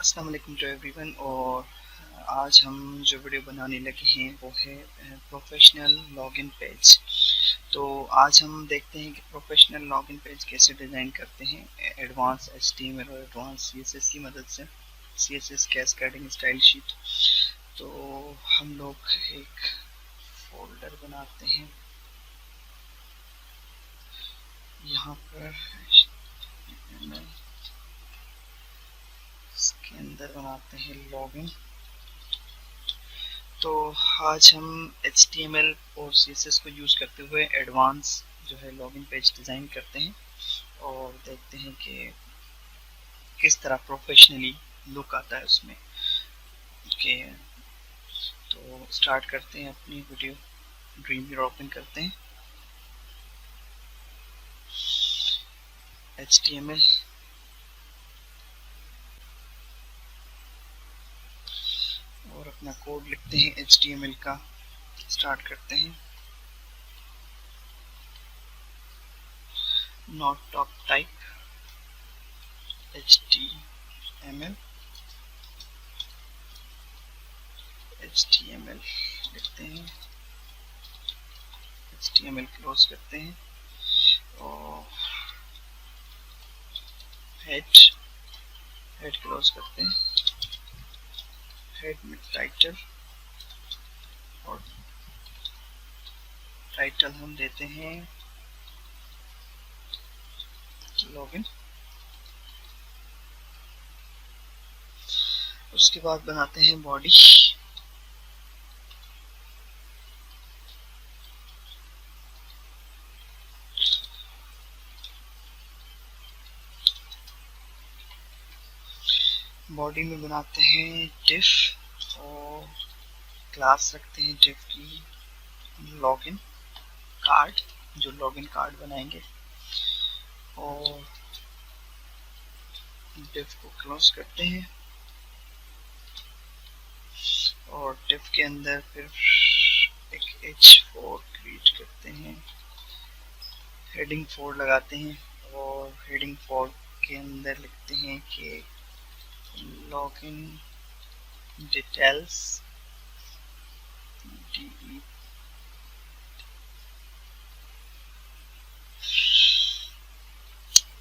अस्सलाम वालेकुम to everyone. और आज हम जो वीडियो बनाने लगे हैं वो है प्रोफेशनल लॉगिन पेज। तो आज हम देखते हैं कि प्रोफेशनल लॉगिन पेज कैसे डिज़ाइन करते हैं एडवांस HTML और एडवांस CSS की मदद से। CSS cascading style sheet. तो हम लोग एक फोल्डर बनाते हैं, यहाँ पर इसके अंदर बनाते हैं लॉगिन। तो आज हम HTML और CSS को यूज़ करते हुए एडवांस जो है लॉगिन पेज डिज़ाइन करते हैं और देखते हैं कि किस तरह प्रोफेशनली लुक आता है उसमें। ओके, तो स्टार्ट करते हैं अपनी वीडियो। ड्रीमवीवर ओपन करते हैं, HTML और अपना कोड लिखते हैं HTML का। स्टार्ट करते हैं, नॉट टॉप टाइप HTML लिखते हैं, HTML क्लोज करते हैं और हेड क्लोज करते हैं। हेड में टाइटल और टाइटल हम देते हैं लॉगिन। उसके बाद बनाते हैं बॉडी। बॉडी में बनाते हैं डिफ और क्लास रखते हैं डिफ की लॉगिन कार्ड, जो लॉगिन कार्ड बनाएंगे। और डिफ को क्लोज करते हैं और डिफ के अंदर फिर एक h4 क्रिएट करते हैं, हेडिंग 4 लगाते हैं और हेडिंग 4 के अंदर लिखते हैं कि लॉगिन डिटेल्स DE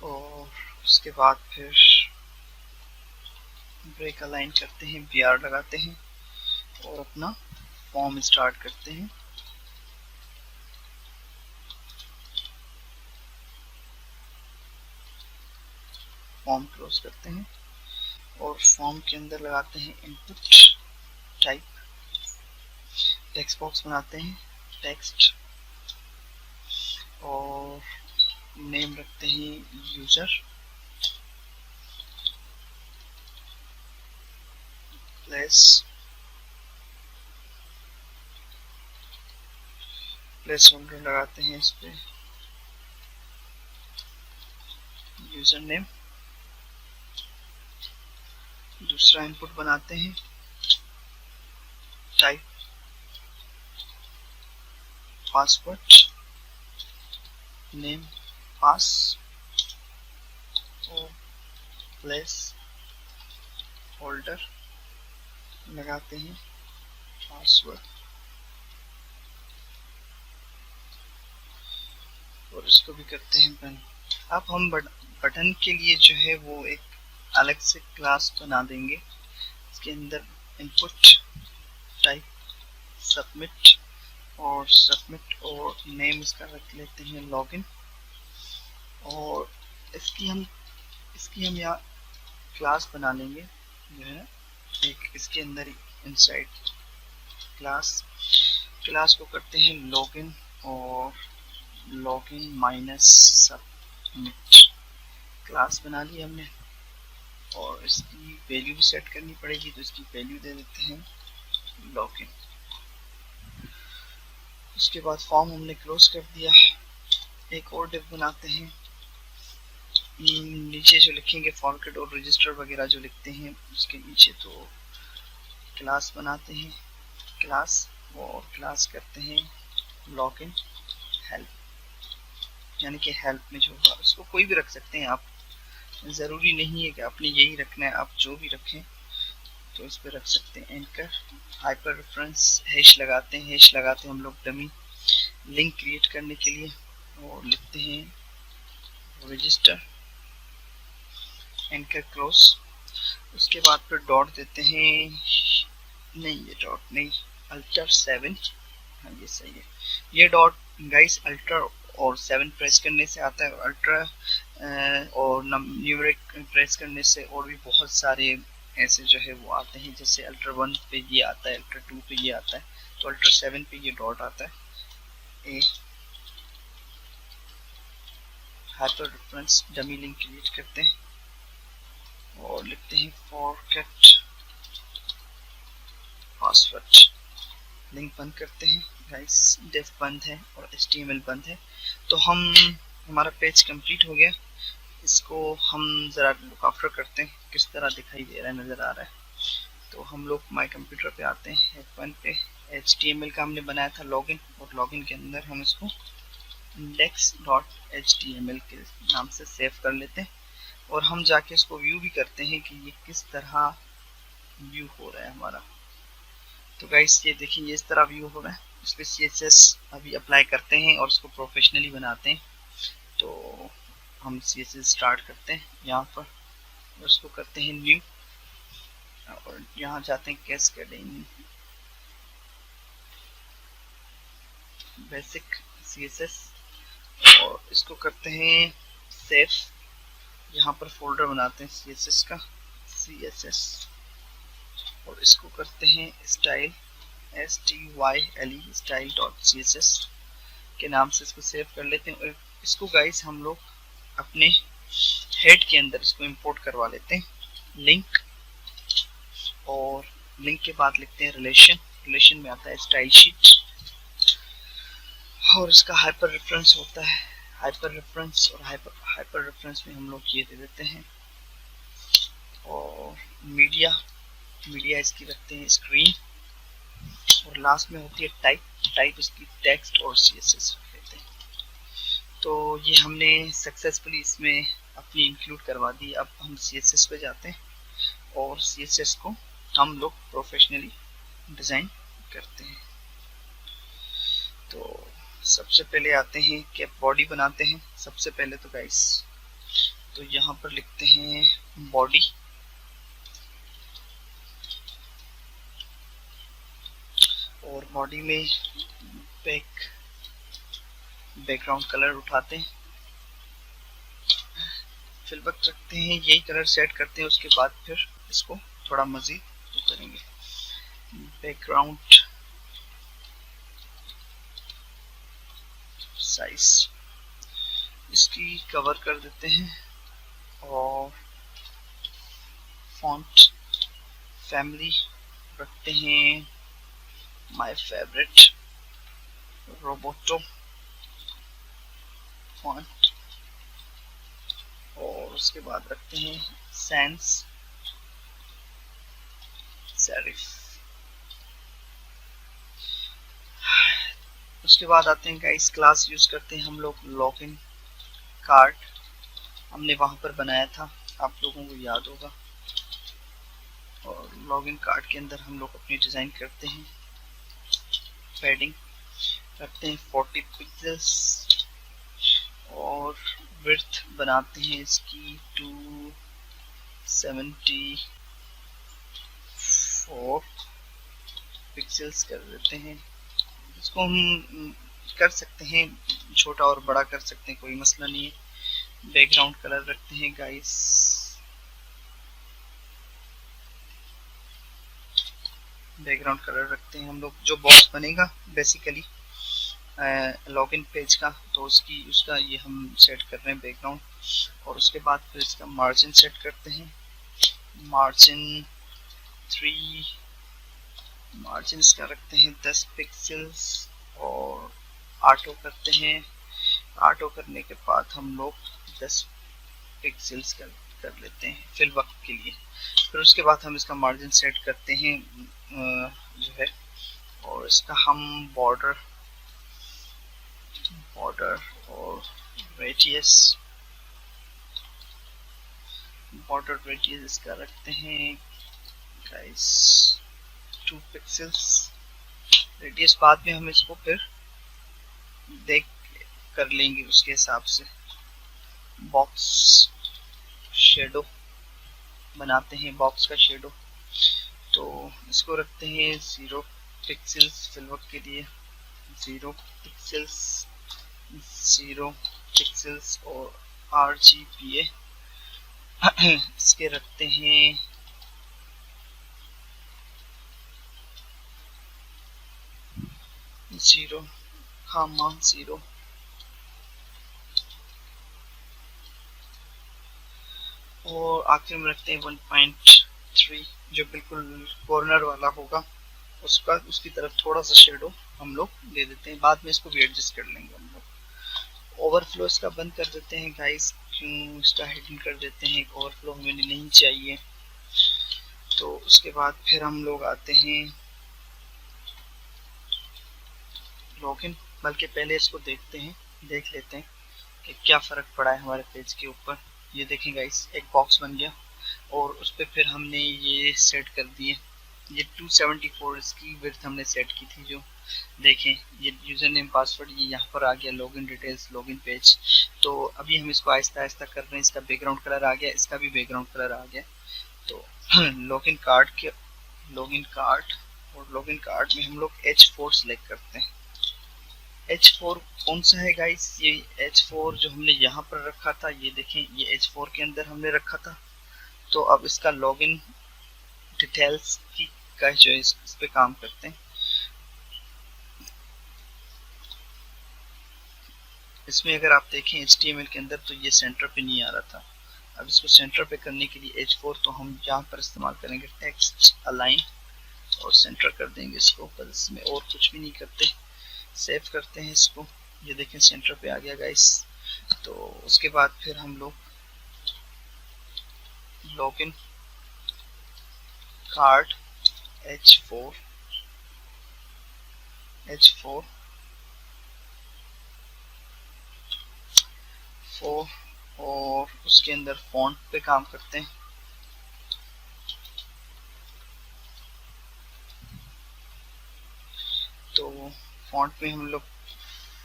और उसके बाद फिर ब्रेक अलाइन करते हैं, BR लगाते हैं और अपना फॉर्म स्टार्ट करते हैं। फॉर्म क्लोज करते हैं और फॉर्म के अंदर लगाते हैं इनपुट टाइप। टेक्स्ट बॉक्स बनाते हैं टेक्स्ट और नेम रखते हैं यूजर। प्लेस होल्डर लगाते हैं इस पे यूजर नेम। दूसरा इनपुट बनाते हैं टाइप पासवर्ड, नेम पास और प्लेस होल्डर लगाते हैं पासवर्ड और इसको भी करते हैं बंद। अब हम बटन के लिए जो है वो एक अलग से क्लास बना देंगे। इसके अंदर इनपुट टाइप सबमिट और नेम इसका रख लेते हैं लॉगिन। और इसकी हम यहाँ क्लास बना लेंगे जो है एक इसके अंदर इनसाइड क्लास को करते हैं लॉगिन और लॉगिन माइनस सबमिट। क्लास बना ली हमने और इसकी वैल्यू भी सेट करनी पड़ेगी, तो इसकी वैल्यू दे देते हैं लॉगिन। उसके बाद फॉर्म हमने क्लोज कर दिया। एक और डिव बनाते हैं, नीचे जो लिखेंगे फॉरगेट और रजिस्टर वगैरह जो लिखते हैं उसके नीचे, तो क्लास बनाते हैं क्लास और क्लास करते हैं लॉगिन हेल्प, यानी कि हेल्प में जो होगा उसको कोई भी रख सकते हैं आप, ज़रूरी नहीं है कि आपने यही रखना है, आप जो भी रखें तो इस पर रख सकते हैं। एंकर हाइपर रेफरेंस हैश लगाते हैं, हैश लगाते हैं हम लोग डमी लिंक क्रिएट करने के लिए, और लिखते हैं रजिस्टर एंकर क्लोज। उसके बाद फिर डॉट देते हैं, नहीं ये डॉट नहीं, अल्टर 7, हाँ ये सही है। ये डॉट गाइस अल्ट्रा और 7 प्रेस करने से आता है, अल्ट्रा और न्यूमरिक प्रेस करने से और भी बहुत सारे ऐसे जो है वो आते हैं, जैसे अल्ट्रा 1 पे ये आता है, अल्ट्रा 2 पे ये आता है, तो अल्ट्रा 7 पे ये डॉट आता है। A hyper reference dummy link create करते हैं और लिखते हैं फॉरगेट पासवर्ड। लिंक बंद करते हैं गाइस, डेफ बंद है और HTML बंद है। तो हमारा पेज कंप्लीट हो गया। इसको हम ज़रा लुक आफ्टर करते हैं किस तरह दिखाई दे रहा है, नज़र आ रहा है। तो हम लोग माई कंप्यूटर पे आते हैं, F1 पे HTML का हमने बनाया था लॉगिन, और लॉगिन के अंदर हम इसको index.html के नाम से सेव कर लेते हैं, और हम जाके इसको व्यू भी करते हैं कि ये किस तरह व्यू हो रहा है हमारा। तो गाइस ये देखिए ये इस तरह व्यू हो रहा है। इस पर CSS अभी अप्लाई करते हैं और इसको प्रोफेशनली बनाते हैं। तो हम CSS स्टार्ट करते हैं यहाँ पर, उसको करते हैं न्यू, और यहाँ जाते हैं कैस्केडिंग बेसिक CSS, और इसको करते हैं सेव। यहाँ पर फोल्डर बनाते हैं CSS का, CSS, और इसको करते हैं स्टाइल STYLE style.css के नाम से इसको सेव कर लेते हैं। और इसको गाइस हम लोग अपने हेड के अंदर इसको इंपोर्ट करवा लेते हैं, लिंक, और लिंक के बाद लिखते हैं रिलेशन, रिलेशन में आता है स्टाइल शीट, और इसका हाइपर रेफरेंस होता है हाइपर रेफरेंस, और हाइपर रेफरेंस में हम लोग ये दे देते हैं, और मीडिया इसकी रखते हैं स्क्रीन, और लास्ट में होती है टाइप इसकी टेक्स्ट और CSS रख लेते हैं। तो ये हमने सक्सेसफुली इसमें अपनी इंक्लूड करवा दी। अब हम CSS पे जाते हैं और CSS को हम लोग प्रोफेशनली डिज़ाइन करते हैं। तो सबसे पहले आते हैं कि बॉडी बनाते हैं। सबसे पहले तो गाइस तो यहाँ पर लिखते हैं बॉडी, और बॉडी में बैकग्राउंड कलर उठाते हैं, फिल वक्त रखते हैं, यही कलर सेट करते हैं। उसके बाद फिर इसको थोड़ा मज़ीद तो करेंगे, बैकग्राउंड साइज इसकी कवर कर देते हैं, और फॉन्ट फैमिली रखते हैं माय फेवरेट रोबोटो फॉन्ट, और उसके बाद रखते हैं सैंस सेरिफ। उसके बाद आते हैं गाइस क्लास यूज करते हैं हम लोग लॉगिन कार्ड, हमने वहां पर बनाया था, आप लोगों को याद होगा। और लॉगिन कार्ड के अंदर हम लोग अपनी डिज़ाइन करते हैं, पैडिंग रखते हैं 40 पिक्सेल्स, और विड्थ बनाते हैं इसकी 274 पिक्सेल्स कर देते हैं। इसको हम कर सकते हैं छोटा और बड़ा कर सकते हैं, कोई मसला नहीं है। बैकग्राउंड कलर रखते हैं गाइस बैकग्राउंड कलर रखते हैं हम लोग, जो बॉक्स बनेगा बेसिकली लॉगिन पेज का, तो उसका ये हम सेट कर रहे हैं बैकग्राउंड। और उसके बाद फिर इसका मार्जिन सेट करते हैं, मार्जिन इसका रखते हैं 10 पिक्सेल्स, और ऑटो करते हैं। ऑटो करने के बाद हम लोग 10 पिक्सेल्स कर लेते हैं फिल वक्त के लिए। फिर उसके बाद हम इसका मार्जिन सेट करते हैं जो है, और इसका हम बॉर्डर और रेडियस बॉर्डर रेडियस इसका रखते हैं गाइस 2 पिक्सेल्स। रेडियस बाद में हम इसको फिर देख कर लेंगे उसके हिसाब से। बॉक्स शेडो बनाते हैं, बॉक्स का शेडो, तो इसको रखते हैं 0 पिक्सेल्स फिलवक के लिए, 0 पिक्सेल्स 0 पिक्सेल्स और RGBA इसके रखते हैं 0, हाँ मान 0। और आखिर में रखते हैं 1.3 जो बिल्कुल कॉर्नर वाला होगा उसका, उसकी तरफ थोड़ा सा शेडो हम लोग दे देते हैं। बाद में इसको भी एडजस्ट कर लेंगे हम लोग। ओवरफ्लो इसका बंद कर देते हैं गाइस, क्यों इसका हिडन कर देते हैं, ओवरफ्लो हमें नहीं चाहिए। तो उसके बाद फिर हम लोग आते हैं लॉगिन, बल्कि पहले इसको देखते हैं, देख लेते हैं कि क्या फ़र्क पड़ा है हमारे पेज के ऊपर। ये देखें गाइस, एक बॉक्स बन गया और उस पर फिर हमने ये सेट कर दिए, ये 274 इसकी विड्थ हमने सेट की थी। जो देखें ये यूज़र नेम पासवर्ड ये यहाँ पर आ गया, लॉगिन डिटेल्स लॉगिन पेज। तो अभी हम इसको आहिस्ता आहिस्ता कर रहे हैं, इसका बैकग्राउंड कलर आ गया, इसका भी बैकग्राउंड कलर आ गया। तो लॉगिन कार्ड के लॉगिन कार्ड और लॉगिन कार्ड में हम लोग H4 सेलेक्ट करते हैं। H4 कौन सा है गाइस, ये H4 जो हमने यहाँ पर रखा था, ये देखें ये H4 के अंदर हमने रखा था। तो अब इसका लॉगिन डिटेल्स की का जो है इस पे काम करते हैं। इसमें अगर आप देखें HTML के अंदर तो ये सेंटर पे नहीं आ रहा था। अब इसको सेंटर पे करने के लिए H4 तो हम यहाँ पर इस्तेमाल करेंगे टेक्स्ट अलाइन और सेंटर कर देंगे इसको, पर इसमें और कुछ भी नहीं करते। सेव करते हैं इसको, ये देखें सेंटर पे आ गया गाइस। तो उसके बाद फिर हम लोग लॉगिन कार्ड H4 और उसके अंदर फॉन्ट पे काम करते हैं। तो फॉन्ट में हम लोग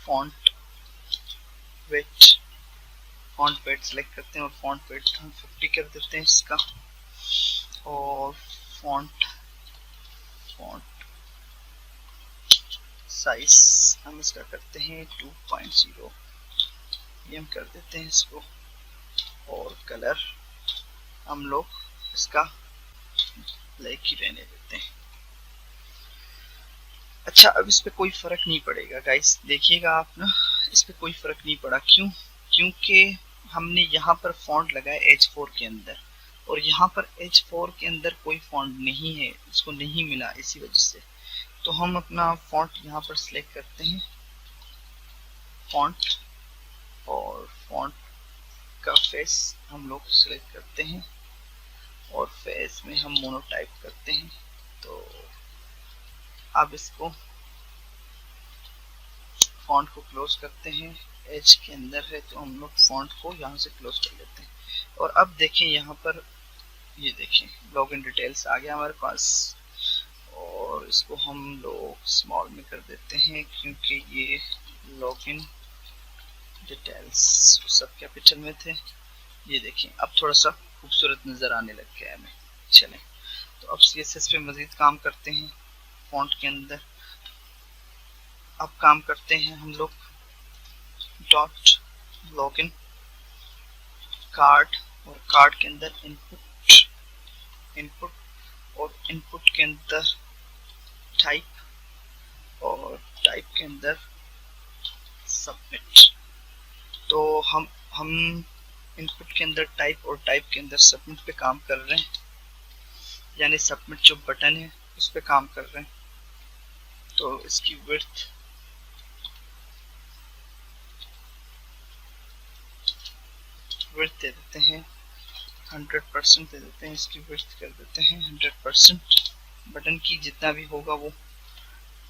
फॉन्ट वेट सेलेक्ट करते हैं और फॉन्ट वेट हम 50 कर देते हैं इसका। और फॉन्ट साइज हम इसका करते हैं 2.0, ये हम कर देते हैं इसको। और कलर हम लोग इसका ब्लैक ही रहने देते हैं। अच्छा, अब इस पे कोई फर्क नहीं पड़ेगा गाइस, देखिएगा आप ना, इस पे कोई फर्क नहीं पड़ा। क्योंकि हमने यहाँ पर फॉन्ट लगाया H4 के अंदर और यहाँ पर H4 के अंदर कोई फॉन्ट नहीं है, इसको नहीं मिला, इसी वजह से। तो हम अपना फॉन्ट यहाँ पर सिलेक्ट करते हैं, फॉन्ट, और फॉन्ट का फेस हम लोग सिलेक्ट करते हैं और फेस में हम मोनोटाइप करते हैं। तो अब इसको फॉन्ट को क्लोज करते हैं, एज के अंदर है तो हम लोग फॉन्ट को यहाँ से क्लोज कर लेते हैं। और अब देखें यहाँ पर, ये देखें लॉगिन डिटेल्स आ गया हमारे पास। और इसको हम लोग स्मॉल में कर देते हैं क्योंकि ये लॉगिन डिटेल्स सब कैपिटल में थे। ये देखें अब थोड़ा सा खूबसूरत नज़र आने लग गया है हमें। चलें, तो अब CSS पे मज़ीद काम करते हैं फॉन्ट के अंदर। अब काम करते हैं हम लोग डॉट लॉगिन कार्ड, और कार्ड के अंदर इनपुट और इनपुट के अंदर टाइप, और टाइप के अंदर सबमिट। तो हम इनपुट के अंदर टाइप और टाइप के अंदर सबमिट पे काम कर रहे हैं, यानी सबमिट जो बटन है उस पे काम कर रहे हैं। तो इसकी विड्थ दे देते हैं 100% दे देते हैं, इसकी विड्थ कर देते हैं 100%। बटन की जितना भी होगा वो।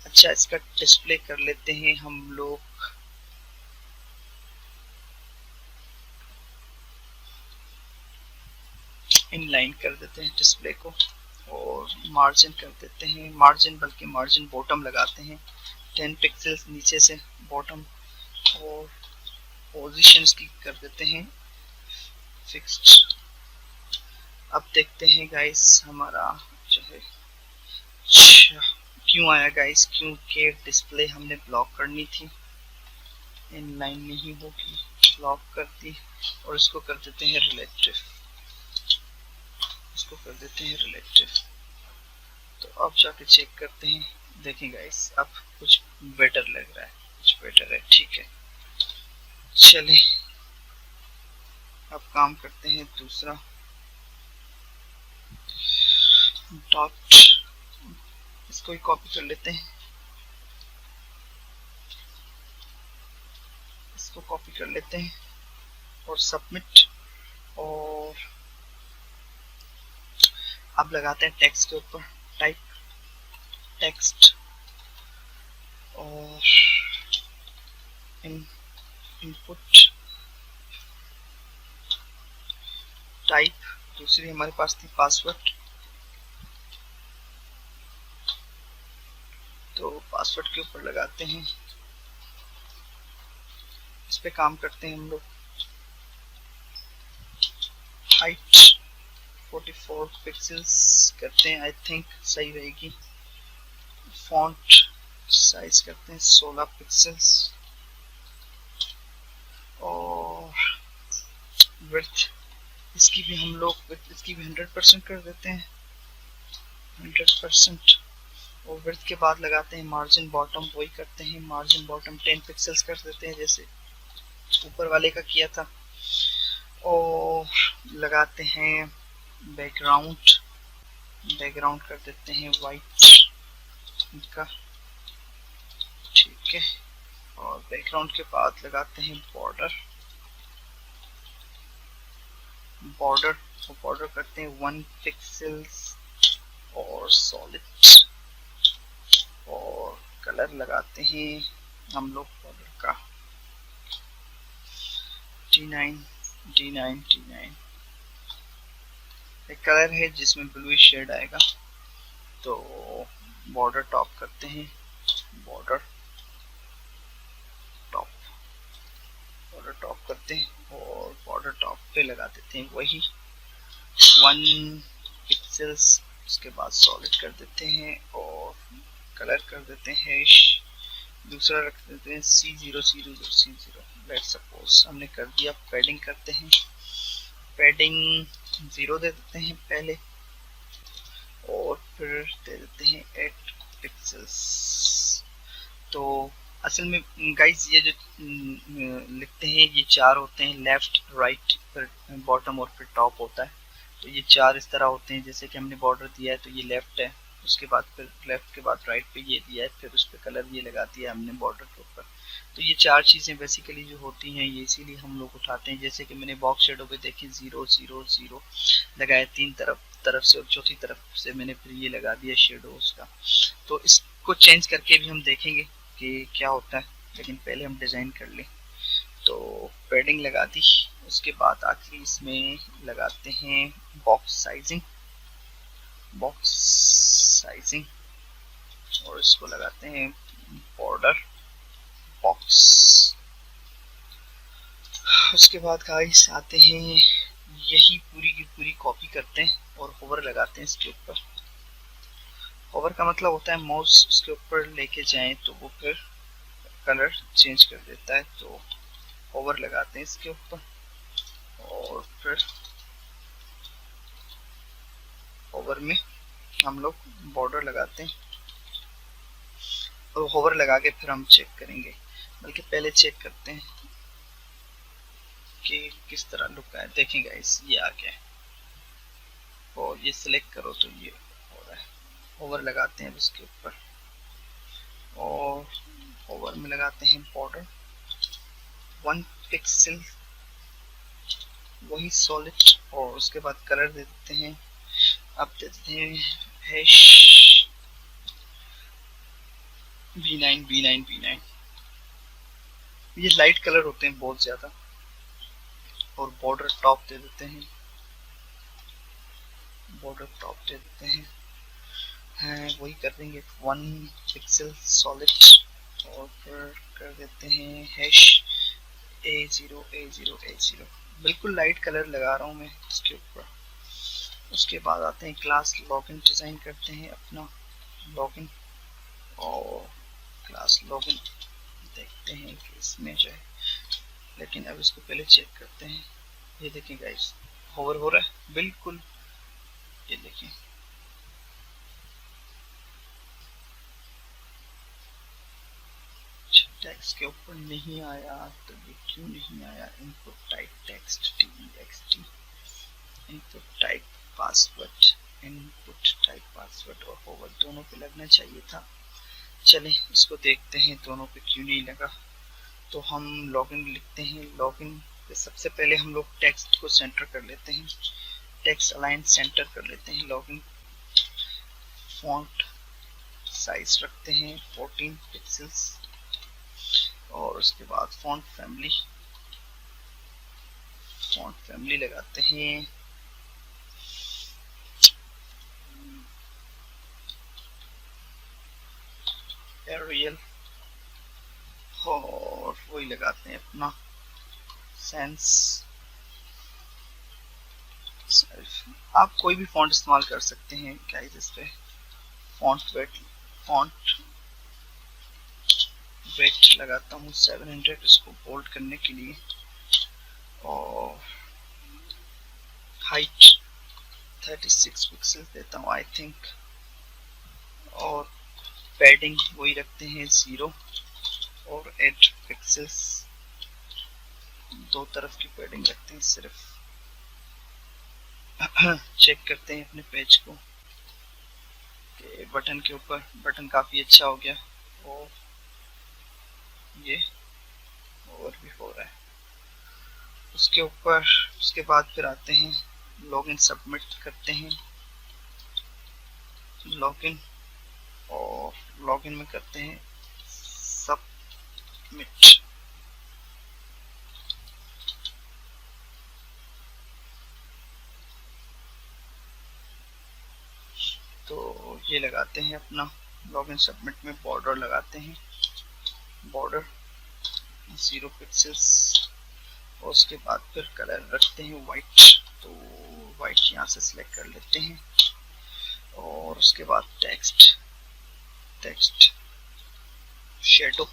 अच्छा, इसका डिस्प्ले कर लेते हैं हम लोग इनलाइन कर देते हैं डिस्प्ले को और मार्जिन कर देते हैं, मार्जिन बल्कि मार्जिन बॉटम लगाते हैं 10 पिक्सल्स नीचे से बॉटम, और पोजीशंस की कर देते हैं फिक्स्ड। अब देखते हैं गाइस हमारा जो है क्यों आया गाइस, क्योंकि डिस्प्ले हमने ब्लॉक करनी थी, इनलाइन नहीं होगी, ब्लॉक कर दी, और इसको कर देते हैं रिलेटिव, इसको कर देते हैं रिलेटिव। तो अब जाके चेक करते हैं, देखें गाइस अब कुछ बेटर लग रहा है, कुछ बेटर है, ठीक है। चलें अब काम करते हैं दूसरा डॉट, इसको ही कॉपी कर लेते हैं, इसको कॉपी कर लेते हैं और सबमिट। और अब लगाते हैं टेक्स्ट के ऊपर टाइप टेक्स्ट और इनपुट टाइप, दूसरी हमारे पास थी पासवर्ड, तो पासवर्ड के ऊपर लगाते हैं, इस पे काम करते हैं हम लोग। हाइट 44 पिक्सल्स करते हैं, आई थिंक सही रहेगी। फॉन्ट साइज करते हैं 16 पिक्सल्स और विड्थ इसकी भी हम लोग इसकी भी 100% कर देते हैं 100%। और विड्थ के बाद लगाते हैं मार्जिन बॉटम, वही करते हैं मार्जिन बॉटम 10 पिक्सल्स कर देते हैं जैसे ऊपर वाले का किया था। और लगाते हैं बैकग्राउंड, बैकग्राउंड कर देते हैं वाइट का, ठीक है। और बैकग्राउंड के बाद लगाते हैं बॉर्डर, बॉर्डर को बॉर्डर करते हैं 1 पिक्सल्स और सॉलिड, और कलर लगाते हैं हम लोग बॉर्डर का D9 एक कलर है जिसमें ब्लू शेड आएगा। तो बॉर्डर टॉप करते हैं, बॉर्डर टॉप करते हैं और बॉर्डर टॉप पे लगा देते हैं वही 1 पिक्सल्स, उसके बाद सॉलिड कर देते हैं और कलर कर देते हैं, दूसरा रख देते हैं C0 लेट्स सपोज हमने कर दिया। पैडिंग करते हैं, पैडिंग 0 दे देते हैं पहले और फिर दे देते हैं 8 पिक्सल्स। तो असल में गाइस ये जो लिखते हैं ये 4 होते हैं, लेफ्ट राइट फिर बॉटम और फिर टॉप होता है। तो ये 4 इस तरह होते हैं, जैसे कि हमने बॉर्डर दिया है तो ये लेफ्ट है, उसके बाद फिर लेफ्ट के बाद राइट पे ये दिया है, फिर उस पर कलर ये लगा दिया हमने बॉर्डर के ऊपर। तो ये 4 चीज़ें बेसिकली जो होती हैं ये इसीलिए हम लोग उठाते हैं। जैसे कि मैंने बॉक्स शेडो पे देखी 0 0 0 लगाया 3 तरफ से और चौथी तरफ से मैंने फिर ये लगा दिया शेडो उसका। तो इसको चेंज करके भी हम देखेंगे कि क्या होता है, लेकिन पहले हम डिज़ाइन कर लें। तो पैडिंग लगा दी, उसके बाद आखिरी इसमें लगाते हैं बॉक्स साइजिंग और इसको लगाते हैं बॉर्डर बॉक्स। उसके बाद गाइस आते हैं यही पूरी की पूरी कॉपी करते हैं और होवर लगाते हैं इसके ऊपर। होवर का मतलब होता है माउस उसके ऊपर लेके जाएं तो वो फिर कलर चेंज कर देता है। तो होवर लगाते हैं इसके ऊपर और फिर होवर में हम लोग बॉर्डर लगाते हैं और होवर लगा के फिर हम चेक करेंगे, बल्कि पहले चेक करते हैं कि किस तरह लुक है। देखें गाइस ये आ गया और ये सिलेक्ट करो तो ये हो रहा है। होवर लगाते हैं इसके ऊपर और होवर में लगाते हैं बॉर्डर 1 पिक्सल वही सॉलिड और उसके बाद कलर दे देते हैं। अब दे देते हैं हैश B9 ये लाइट कलर होते हैं बहुत ज़्यादा। और बॉर्डर टॉप दे देते हैं बॉर्डर टॉप दे देते हैं वही कर देंगे 1 पिक्सल सॉलिड और फिर कर देते हैं हैश A0 A0 A0 बिल्कुल लाइट कलर लगा रहा हूँ मैं इसके ऊपर। उसके बाद आते हैं क्लास लॉगिन डिज़ाइन करते हैं अपना लॉगिन और क्लास लॉगिन देखते हैं कि इसमें जो है, लेकिन अब इसको पहले चेक करते हैं। ये देखें गाइस होवर हो रहा है बिल्कुल, ये देखें टेक्स्ट के ऊपर नहीं आया, तो ये क्यों नहीं आया? Input type text TXT input type password, input type password और होवर दोनों पे लगना चाहिए था। चलें इसको देखते हैं दोनों पे क्यों नहीं लगा। तो हम लॉगिन लिखते हैं, लॉगिन पे सबसे पहले हम लोग टेक्स्ट को सेंटर कर लेते हैं, टेक्स्ट अलाइन सेंटर कर लेते हैं। लॉगिन फॉन्ट साइज रखते हैं 14 पिक्सेल्स और उसके बाद फॉन्ट फैमिली लगाते हैं एरियल और वही लगाते हैं अपना सेंस सेल्फ। आप कोई भी फॉन्ट इस्तेमाल कर सकते हैं गाइस इस पे। फॉन्ट वेट लगाता हूँ 700 इसको बोल्ड करने के लिए और हाइट 36 पिक्सल देता हूँ आई थिंक और पैडिंग वही रखते हैं 0 और 8 पिक्सेल्स, दो तरफ की पैडिंग रखते हैं सिर्फ। चेक करते हैं अपने पेज को कि बटन के ऊपर बटन काफ़ी अच्छा हो गया और ये और भी हो रहा है उसके ऊपर। उसके बाद फिर आते हैं लॉगिन सबमिट करते हैं, लॉगिन और लॉगिन में करते हैं सबमिट। तो ये लगाते हैं अपना लॉगिन सबमिट में बॉर्डर लगाते हैं, बॉर्डर 0 पिक्सेल्स और उसके बाद फिर कलर रखते हैं वाइट, तो वाइट यहाँ से सिलेक्ट कर लेते हैं और उसके बाद टेक्स्ट शेडो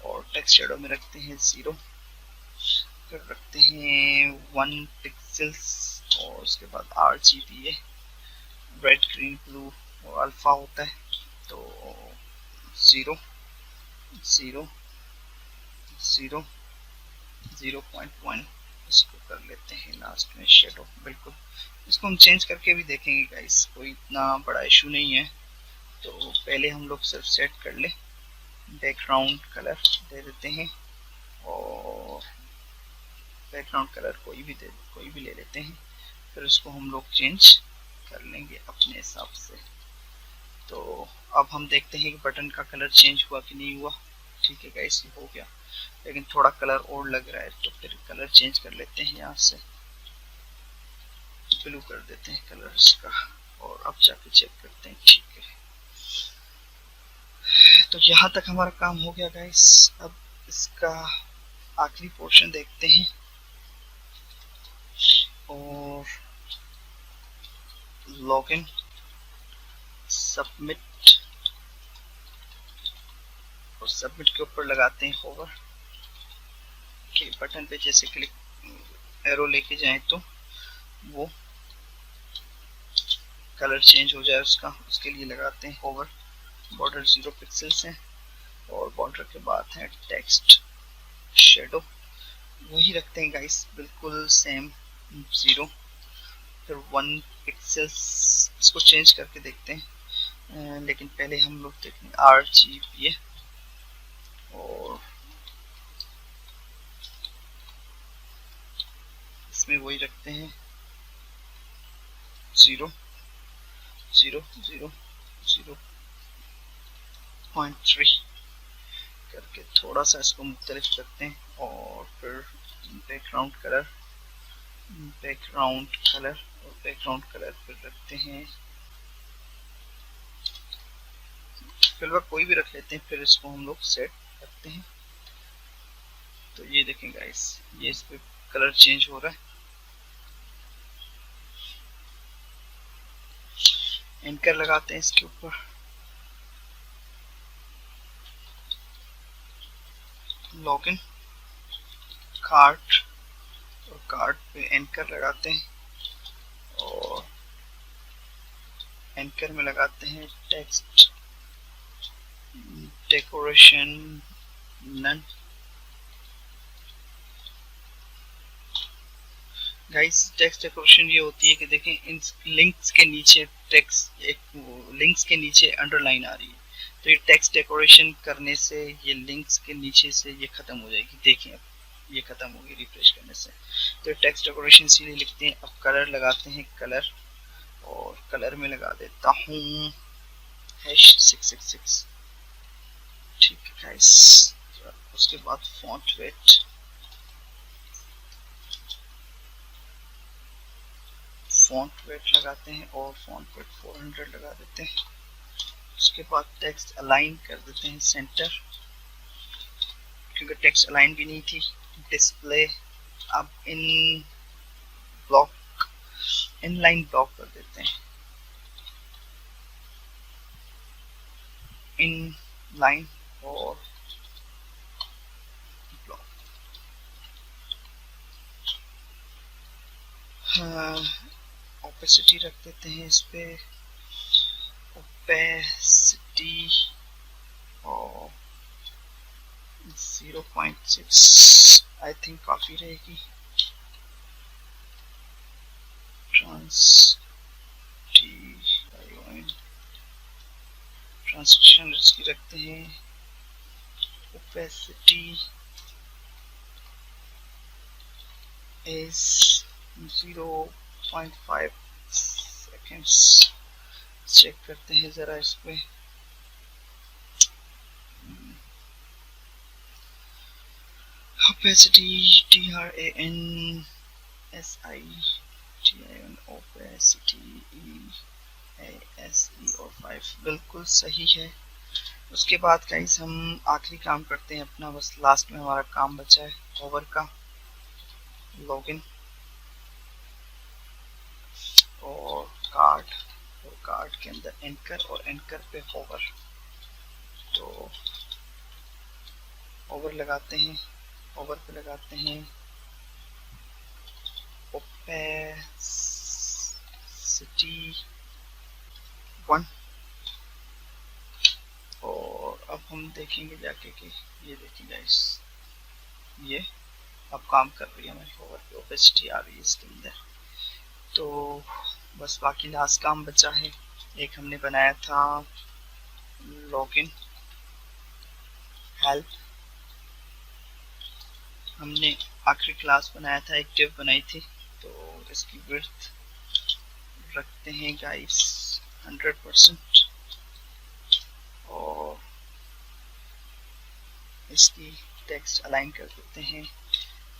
और टेक्स्ट शेडो में रखते हैं 0, फिर रखते हैं 1 पिक्सेल्स और उसके बाद RGBA रेड ग्रीन ब्लू और अल्फा होता है, तो 0 0 0 0.1 इसको कर लेते हैं लास्ट में शेडो। बिल्कुल इसको हम चेंज करके भी देखेंगे गाइस, कोई इतना बड़ा इशू नहीं है। तो पहले हम लोग सिर्फ सेट कर ले, बैकग्राउंड कलर दे देते हैं और बैकग्राउंड कलर कोई भी ले लेते हैं, फिर उसको हम लोग चेंज कर लेंगे अपने हिसाब से। तो अब हम देखते हैं कि बटन का कलर चेंज हुआ कि नहीं हुआ। ठीक है गाइस ये हो गया, लेकिन थोड़ा कलर और लग रहा है, तो फिर कलर चेंज कर लेते हैं, यहाँ से ब्लू कर देते हैं कलर इसका और अब जाके चेक करते हैं। ठीक है तो यहाँ तक हमारा काम हो गया गाइस। अब इसका आखिरी पोर्शन देखते हैं और लॉगिन सबमिट और सबमिट के ऊपर लगाते हैं होवर के बटन पे जैसे क्लिक एरो लेके जाएं तो वो कलर चेंज हो जाए उसका, उसके लिए लगाते हैं होवर। बॉर्डर 0 पिक्सेल्स है और बॉर्डर के बाद है टेक्स्ट शेडो, वही रखते हैं गाइस बिल्कुल सेम 0, फिर 1 पिक्सेल्स। इसको चेंज करके देखते हैं, लेकिन पहले हम लोग देखेंगे RGBA और इसमें वही रखते हैं 0 0 0 0.3 करके थोड़ा सा इसको मुख्तलिफ करते हैं और फिर बैकग्राउंड कलर और बैकग्राउंड कलर फिर रखते हैं फिलहाल कोई भी रख लेते हैं, फिर इसको हम लोग सेट करते हैं। तो ये देखें गाइस, ये इस पे कलर चेंज हो रहा है। एंकर लगाते हैं इसके ऊपर, लॉगिन कार्ट, और कार्ट पे एंकर लगाते हैं और एंकर में लगाते हैं text decoration none. Guys text decoration ये होती है कि देखें इन लिंक्स के नीचे टेक्स्ट, एक लिंक्स के नीचे अंडरलाइन आ रही है, तो ये टेक्स्ट डेकोरेशन करने से ये लिंक्स के नीचे से ये खत्म हो जाएगी। देखें अब ये खत्म होगी रिफ्रेश करने से। तो टेक्स्ट डेकोरेशन इसीलिए लिखते हैं। अब कलर लगाते हैं, कलर, और कलर में लगा देता हूँ #666। ठीक है गाइस, उसके बाद फॉन्ट वेट, फॉन्ट वेट लगाते हैं और फॉन्ट वेट 400 लगा देते हैं। उसके बाद टेक्स्ट अलाइन कर देते हैं सेंटर, क्योंकि टेक्स्ट अलाइन भी नहीं थी। डिस्प्ले अब इन ब्लॉक, इनलाइन ब्लॉक कर देते हैं, इन लाइन और ब्लॉक। ओपेसिटी रख देते हैं इस पे, ओपेसिटी और 0.6 आई थिंक काफी रहेगी। ट्रांसलेशन इसकी रखते हैं, ओपेसिटी is 0.5 seconds। चेक करते हैं जरा इस पे, opacity TRANSITION opacity EASE और 5 बिल्कुल सही है। उसके बाद गाइस हम आखिरी काम करते हैं अपना, बस लास्ट में हमारा काम बचा है होवर का, लॉगिन और कार्ड, और कार्ड के अंदर एंकर और एंकर पे होवर। तो ओवर लगाते हैं, ओवर पे लगाते हैं ओपेसिटी 1 और अब हम देखेंगे जाके कि ये देखिए गाइस, ये अब काम कर रही है हमारी ओवर पे, ओपेसिटी आ रही है इसके अंदर। तो बस बाकी लास्ट काम बचा है। एक हमने बनाया था लॉगिन हेल्प, हमने आखिरी क्लास बनाया था, एक डिव बनाई थी। तो इसकी विड्थ रखते हैं गाइस 100% और इसकी टेक्स्ट अलाइन कर देते हैं,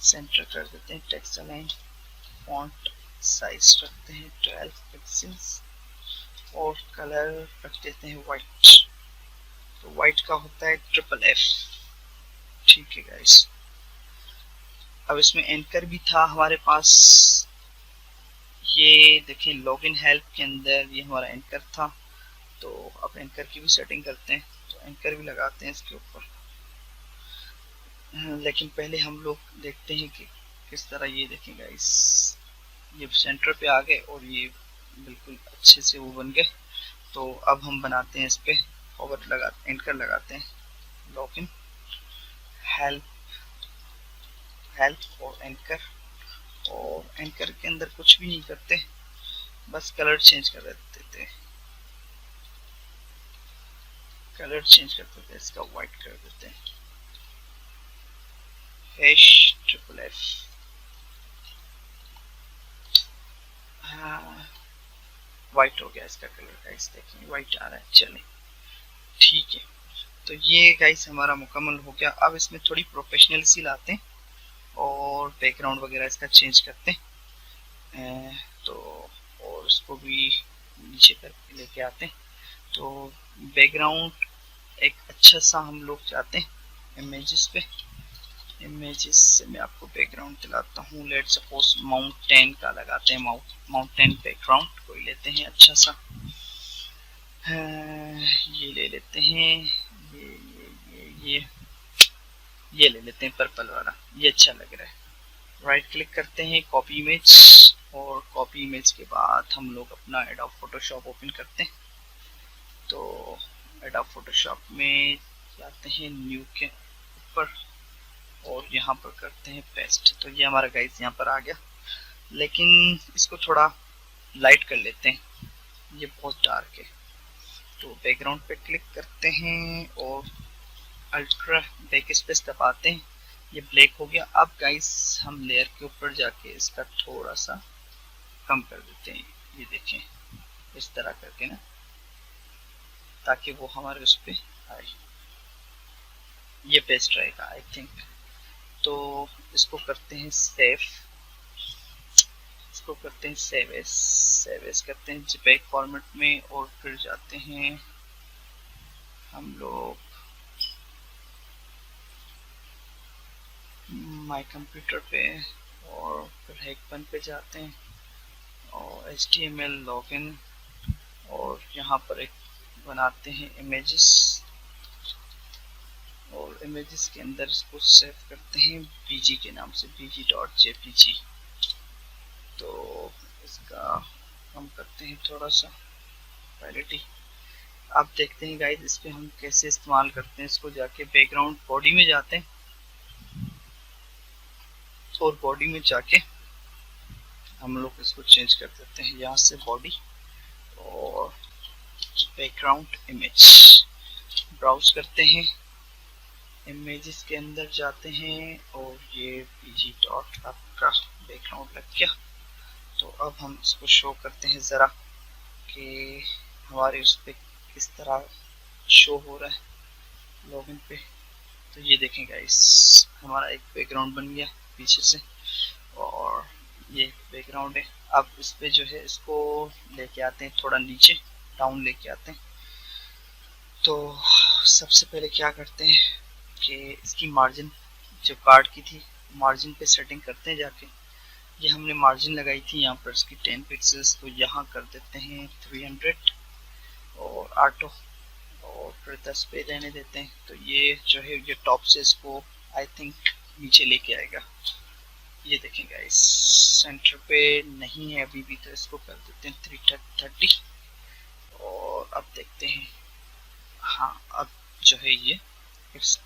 सेंटर कर देते हैं टेक्स्ट अलाइन, फॉन्ट साइज रखते हैं 12 पिक्सेल्स और कलर रख देते हैं वाइट। तो वाइट का होता है FFF। ठीक है गाइस, अब इसमें एंकर भी था हमारे पास, ये देखें लॉगिन हेल्प के अंदर ये हमारा एंकर था। तो अब एंकर की भी सेटिंग करते हैं, तो एंकर भी लगाते हैं इसके ऊपर। लेकिन पहले हम लोग देखते हैं कि किस तरह, ये देखें गाइस, ये सेंटर पे आ गए और ये बिल्कुल अच्छे से वो बन गए। तो अब हम बनाते हैं इस पे ओवर लगाते, एंकर लगाते हैं, लॉगिन हेल्प, हेल्प और एंकर, और एंकर के अंदर कुछ भी नहीं करते, बस कलर चेंज कर देते हैं, कलर चेंज कर देते हैं, इसका वाइट कर देते हैं #FFF। वाइट हो गया इसका कलर गाइस, देखिए वाइट आ रहा है। चले ठीक है, तो ये गाइस हमारा मुकम्मल हो गया। अब इसमें थोड़ी प्रोफेशनल सी लाते हैं और बैकग्राउंड वगैरह इसका चेंज करते हैं। तो को भी नीचे करके लेके आते हैं। तो बैकग्राउंड एक अच्छा सा हम लोग चाहते हैं इमेजेस पे। इमेजेस से मैं आपको बैकग्राउंड दिलाता हूँ। लेट सपोज माउंटेन का लगाते हैं, माउंटेन बैकग्राउंड कोई लेते हैं अच्छा सा। ये ले लेते हैं, ये ले लेते हैं पर्पल वाला, ये अच्छा लग रहा है। राइट क्लिक करते हैं, कॉपी इमेज, और कॉपी इमेज के बाद हम लोग अपना एडोब फोटोशॉप ओपन करते हैं। तो एडोब फोटोशॉप में जाते हैं न्यू के ऊपर और यहाँ पर करते हैं पेस्ट। तो ये हमारा गाइस यहाँ पर आ गया, लेकिन इसको थोड़ा लाइट कर लेते हैं, ये बहुत डार्क है। तो बैकग्राउंड पे क्लिक करते हैं और अल्ट्रा बैक स्पेस दबाते हैं, ये ब्लैक हो गया। अब गाइस हम लेयर के ऊपर जाके इसका थोड़ा सा कम कर देते हैं, ये देखें इस तरह करके ना, ताकि वो हमारे उस पर आए, ये बेस्ट रहेगा आई थिंक। तो इसको करते हैं सेव, इसको करते हैं सेव एज करते हैं JPEG फॉर्मेट में, और फिर जाते हैं हम लोग माय कंप्यूटर पे और फिर हैकबन पे जाते हैं और HTML लॉगिन, और यहाँ पर एक बनाते हैं इमेजेस, और इमेजेस के अंदर इसको सेव करते हैं bg के नाम से, bg.jpg। तो इसका हम करते हैं थोड़ा सा क्वालिटी। अब देखते हैं गाइस इस पे हम कैसे इस्तेमाल करते हैं। इसको जाके बैकग्राउंड बॉडी में जाते हैं और बॉडी में जाके हम लोग इसको चेंज कर देते हैं, यहाँ से बॉडी और बैकग्राउंड इमेज, ब्राउज करते हैं, इमेजेस के अंदर जाते हैं और ये pg डॉट आपका बैकग्राउंड लग गया। तो अब हम इसको शो करते हैं ज़रा कि हमारे उस पर किस तरह शो हो रहा है लॉगिन पे। तो ये देखें गाइस हमारा एक बैकग्राउंड बन गया पीछे से, और ये बैकग्राउंड है। अब इस पे जो है इसको लेके आते हैं थोड़ा नीचे डाउन लेके आते हैं। तो सबसे पहले क्या करते हैं कि इसकी मार्जिन जो कार्ड की थी, मार्जिन पे सेटिंग करते हैं जाके। ये हमने मार्जिन लगाई थी यहाँ पर इसकी 10 पिक्सल्स, तो यहाँ कर देते हैं 300 और ऑटो, और फिर 10 पे रहने देते हैं। तो ये जो है ये टॉप से इसको आई थिंक नीचे लेके आएगा। ये देखें गाइस सेंटर पे नहीं है अभी भी, तो इसको कर देते हैं 330। और अब देखते हैं, हाँ अब जो है ये इट्स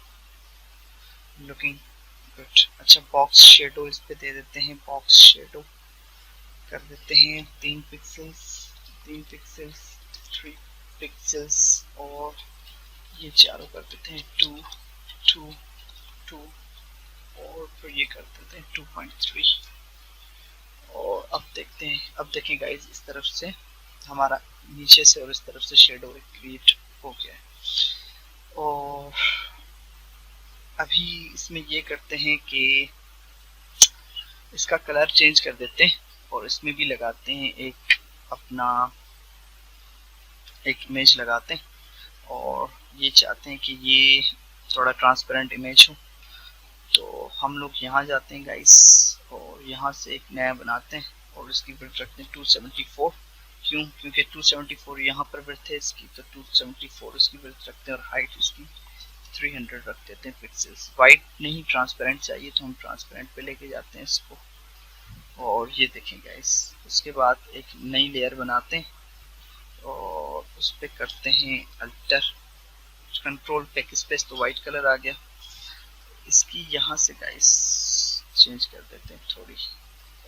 लुकिंग गुड। अच्छा बॉक्स शेडो इस पे दे देते हैं, बॉक्स शेडो कर देते हैं 3 पिक्सल्स 3 पिक्सल्स 3 पिक्सल्स, और ये चारों कर देते हैं 2 2 2, और फिर ये कर देते हैं 2.3। और अब देखते हैं, अब देखें गाइस इस तरफ से हमारा नीचे से और इस तरफ से शेडो क्रिएट हो गया है। और अभी इसमें ये करते हैं कि इसका कलर चेंज कर देते हैं, और इसमें भी लगाते हैं एक अपना एक इमेज लगाते हैं, और ये चाहते हैं कि ये थोड़ा ट्रांसपेरेंट इमेज हो। तो हम लोग यहाँ जाते हैं गाइस और यहाँ से एक नया बनाते हैं, और इसकी विड्थ रखते हैं 274। क्यों? क्योंकि 274 यहाँ पर विड्थ है इसकी, तो 274 इसकी विड्थ रखते हैं, और हाइट इसकी 300 रख देते हैं पिक्सल्स। वाइट नहीं ट्रांसपेरेंट चाहिए, तो हम ट्रांसपेरेंट पे लेके जाते हैं इसको। और ये देखें गाइस उसके बाद एक नई लेयर बनाते हैं और उस पर करते हैं अल्टर कंट्रोल बैक स्पेस, तो वाइट कलर आ गया। इसकी यहाँ से गाइस चेंज कर देते हैं, थोड़ी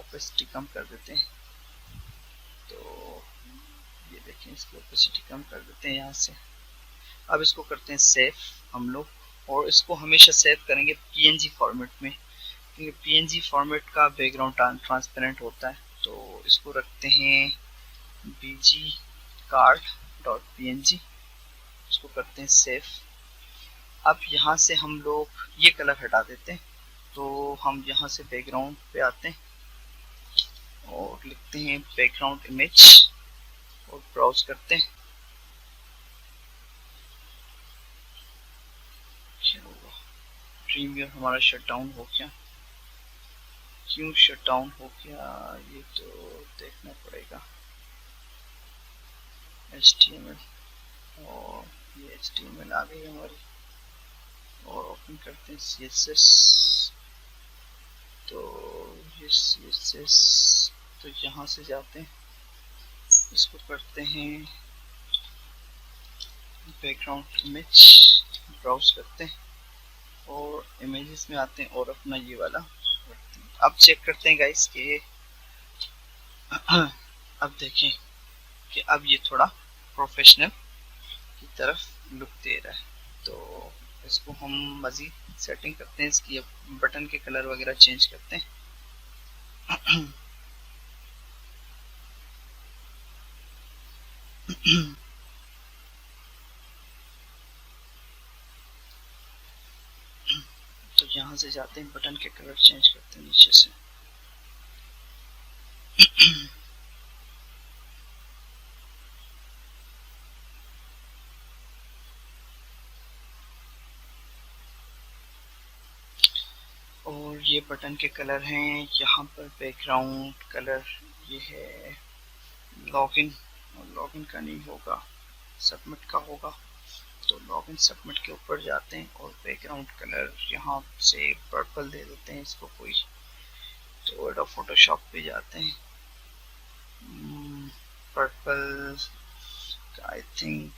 ओपेसिटी कम कर देते हैं। तो ये देखें इसकी ओपेसिटी कम कर देते हैं यहाँ से। अब इसको करते हैं सेव हम लोग, और इसको हमेशा सेव करेंगे PNG फॉर्मेट में, क्योंकि PNG फॉर्मेट का बैकग्राउंड ट्रांसपेरेंट होता है। तो इसको रखते हैं bg card.png, इसको करते हैं सेव। अब यहाँ से हम लोग ये कलर हटा देते हैं, तो हम यहाँ से बैकग्राउंड पे आते हैं और लिखते हैं बैकग्राउंड इमेज, और ब्राउज करते हैं। क्या हुआ? प्रीमियर हमारा शट डाउन हो गया। क्यों शट डाउन हो गया ये तो देखना पड़ेगा। HTML और ये HTML आ गई हमारी और ओपन करते हैं CSS। तो ये CSS तो यहाँ से जाते हैं, इसको करते हैं बैकग्राउंड इमेज, ब्राउज करते हैं और इमेजेस में आते हैं और अपना ये वाला। अब चेक करते हैं गाइस कि अब देखें कि अब ये थोड़ा प्रोफेशनल की तरफ लुक दे रहा है। तो इसको हम मज़ीद सेटिंग करते हैं, इसकी अब बटन के कलर वगैरह चेंज करते हैं। तो यहाँ से जाते हैं, बटन के कलर चेंज करते हैं नीचे से। और ये बटन के कलर हैं, यहाँ पर बैकग्राउंड कलर ये है लॉगिन, और लॉगिन का नहीं होगा, सबमिट का होगा। तो लॉगिन सबमिट के ऊपर जाते हैं और बैकग्राउंड कलर यहाँ से पर्पल दे देते हैं इसको कोई। तो एडोब फोटोशॉप पे जाते हैं, purple I think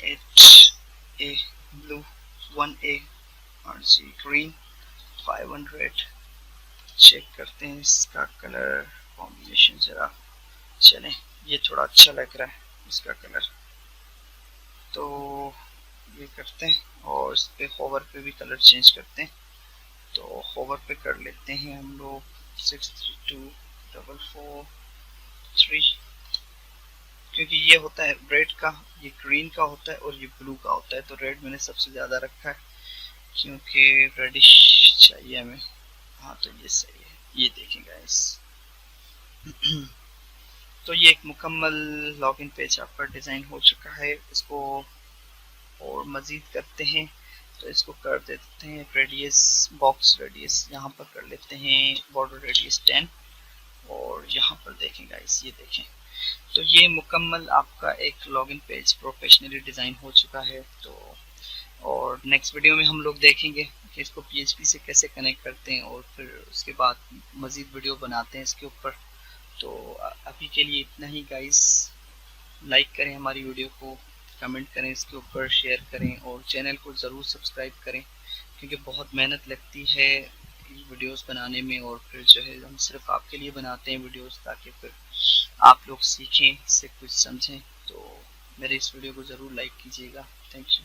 8A blue 1A और जी ग्रीन 500। चेक करते हैं इसका कलर कॉम्बिनेशन जरा। चलें, ये थोड़ा अच्छा लग रहा है इसका कलर, तो ये करते हैं और इस पे होवर पे भी कलर चेंज करते हैं। तो होवर पे कर लेते हैं हम लोग 632443, क्योंकि ये होता है रेड का, ये ग्रीन का होता है और ये ब्लू का होता है। तो रेड मैंने सबसे ज़्यादा रखा है क्योंकि रेडिश चाहिए हमें। हाँ तो ये सही है, ये देखें गाइस। तो ये एक मुकम्मल लॉगिन पेज आपका डिज़ाइन हो चुका है। इसको और मज़ीद करते हैं, तो इसको कर देते हैं रेडियस, बॉक्स रेडियस यहाँ पर कर लेते हैं बॉर्डर रेडियस 10। और यहाँ पर देखें गाइस, ये देखें, तो ये मुकम्मल आपका एक लॉगिन पेज प्रोफेशनली डिज़ाइन हो चुका है। तो और नेक्स्ट वीडियो में हम लोग देखेंगे कि इसको PHP से कैसे कनेक्ट करते हैं और फिर उसके बाद मज़ीद वीडियो बनाते हैं इसके ऊपर। तो अभी के लिए इतना ही गाइस। लाइक करें हमारी वीडियो को, कमेंट करें इसके ऊपर, शेयर करें और चैनल को ज़रूर सब्सक्राइब करें, क्योंकि बहुत मेहनत लगती है वीडियोस बनाने में। और फिर जो है हम सिर्फ आपके लिए बनाते हैं वीडियोस, ताकि फिर आप लोग सीखें, इससे कुछ समझें। तो मेरे इस वीडियो को ज़रूर लाइक कीजिएगा। Thank you.